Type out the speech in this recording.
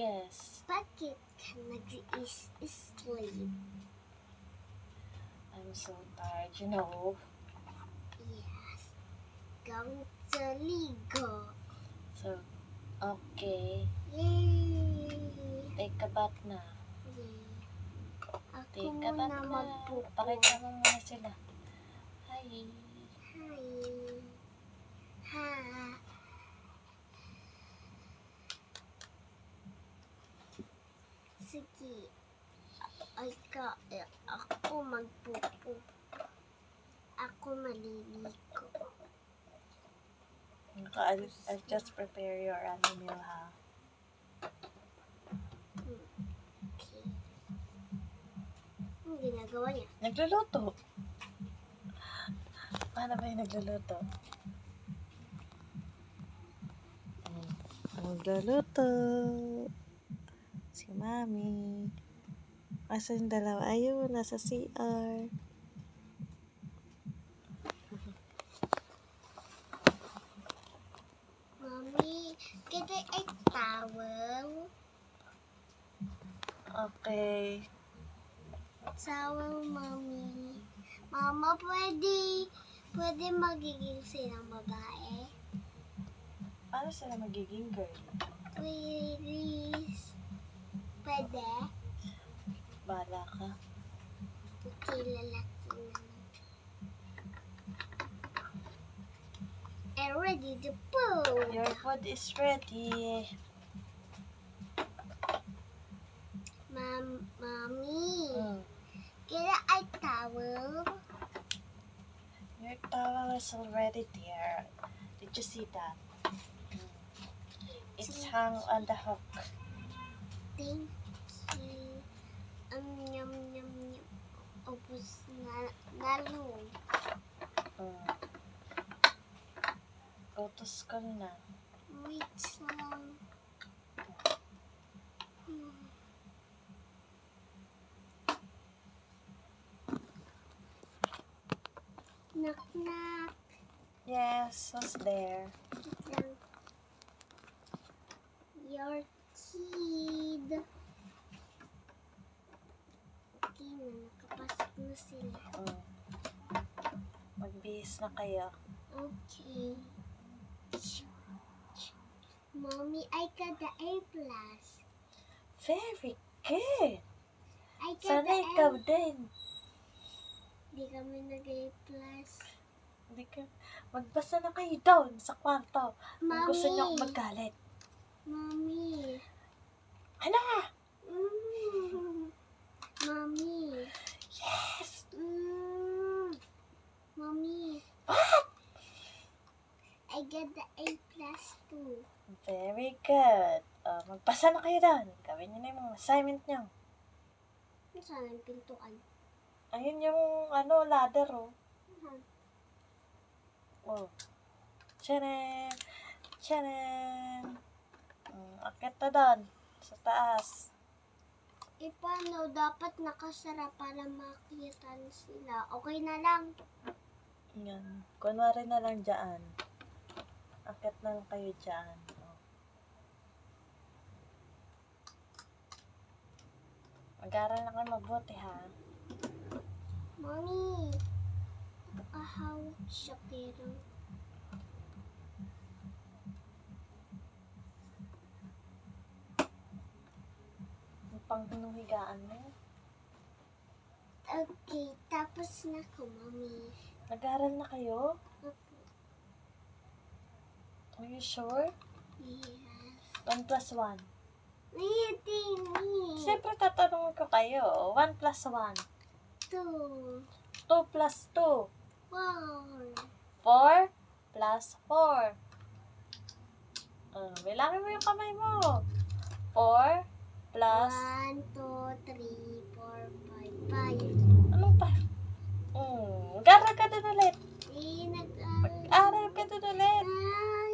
Yes. Bakit ka nag-sleep? I'm so tired, you know. Yes. Going to ligo. So, okay. Yay! Take a bath na. Yay. Ako Take a muna bath na. magpupo. Pakita mo muna sila. Hi. Hi. Ha. Sige. Ako magpupo. Ako maliligo. I'll just prepare your meal, ha? Okay. Ang ginagawa niya? Nagluluto. Paano ba yung nagluluto? Nagluluto. Si Mami. Asa yung dalawa? Ayun, nasa CR. Mommy, can I a towel? Okay. Towel, Mommy. Mama, pwede magiging silang babae? Paano sila magiging girl? Please. Pwede? Bala ka. Okay, lalaki na. And ready to poo. Your food is ready. Mommy, Mm. can I a towel? Your towel is already there. Did you see that? It's hung on the hook. Thank you. Yum, yum, yum. Ubus na lalo. Go to school na. Wait lang. Knock, knock. Yes, who's there? Wait lang. Your kid. Okay na, nakapasok na sila. Magbihis na kayo. Okay. Mommy, I got the A+. Very good. I got Sana the ikaw A. din. Di kami nag-A+. Hindi ka... Magbasa na kayo doon sa kwarto. Kung Mommy. gusto niyo akong magalit. Mommy. Ano nga? Mommy. Yes! Mommy. What? I get the A+ too. Very good. Magbasa na kayo doon. Gawin niyo na yung mga assignment niyo. Saan ang pintuan? Ayun yung ladder, oh. Oh. Tcharan! Tcharan! Akit na doon. Sa taas. Paano? Dapat nakasara para makita sila. Okay na lang. Yan. Kunwari na lang dyan. Akit na lang kayo dyan. Oh. Mag-aral na kayo mabuti, ha? Mommy. Nakahawak siya pero... Yung panghinuhigaan mo. Okay, tapos na ko, Mommy. Nag-aral na kayo? Opo. Are you sure? Yes. 1 plus 1. Waiting me. Siyempre tatanungin ko kayo. 1 plus 1. 2. 2 plus 2. 4. 4 plus 4. Bilangin mo yung kamay mo. 4 plus... 1, 2, 3, 4, 5, 5. Anong pa? Mag-aral ka doon ulit. Nag-aral. Mag-aral ka doon ulit. Ay,